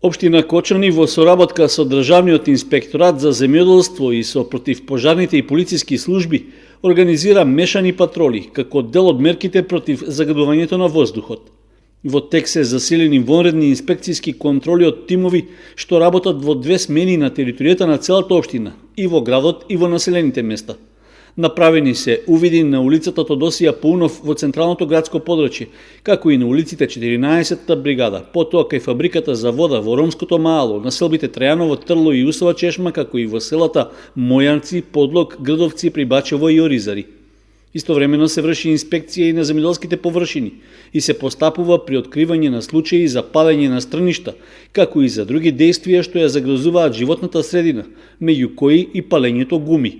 Општина Кочани во соработка со Државниот инспекторат за земјоделство и со противпожарните и полициски служби организира мешани патроли како дел од мерките против загадувањето на воздухот. Во тек се засилени вонредни инспекцијски контроли од тимови што работат во две смени на територијата на целата општина, и во градот и во населените места. Направени се увиди на улицата Тодосија Паунов во централното градско подрачје, како и на улиците 14-та бригада, потоа кај фабриката за вода во Ромското мало, населбите Трајаново, Трло и Усова чешма, како и во селата Мојанци, Подлог, Грдовци, Прибачево и Оризари. Истовремено се врши инспекција и на земјоделските површини и се постапува при откривање на случаи за палење на стрништа, како и за други дејствија што ја загрозуваат животната средина, меѓу кои и палењето гуми.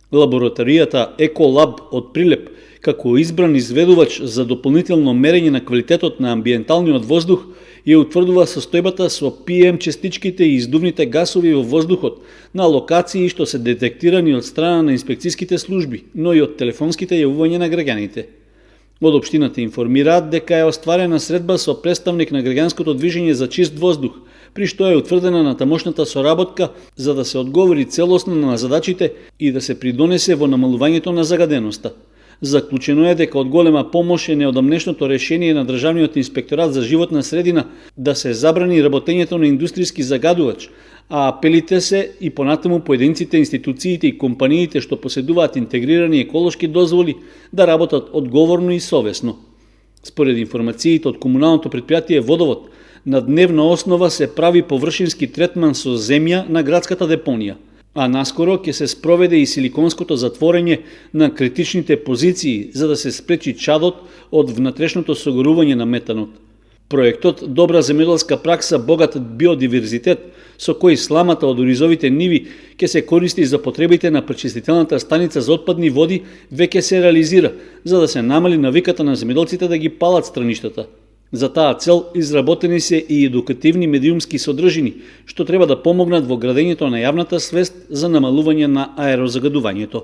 Лабораторијата Еколаб од Прилеп, како избран изведувач за дополнително мерење на квалитетот на амбиенталниот воздух, ја утврдува состојбата со PM частичките и издувните гасови во воздухот на локации што се детектирани од страна на инспекцијските служби, но и од телефонските јавувања на граѓаните. Од општината информираат дека е остварена средба со представник на граѓанското движење за чист воздух, при што е утврдена на тамошната соработка за да се одговори целосно на задачите и да се придонесе во намалувањето на загаденоста. Заклучено е дека од голема помош е неодамнешното решение на Државниот инспекторат за животна средина да се забрани работењето на индустријски загадувач, а апелите се и понатаму поединците, институциите и компаниите што поседуваат интегрирани еколошки дозволи да работат одговорно и совесно. Според информациите од комуналното претпријатие Водовод, на дневна основа се прави површински третман со земја на градската депонија, а наскоро ќе се спроведе и силиконското затворење на критичните позиции за да се спречи чадот од внатрешното согорување на метанот. Проектот Добра земјоделска пракса, богат биодиверзитет, со кој сламата од оризовите ниви ќе се користи за потребите на пречистителната станица за отпадни води, веќе се реализира, за да се намали навиката на земјоделците да ги палат страништата. За таа цел изработени се и едукативни медиумски содржини, што треба да помогнат во градењето на јавната свест за намалување на аерозагадувањето.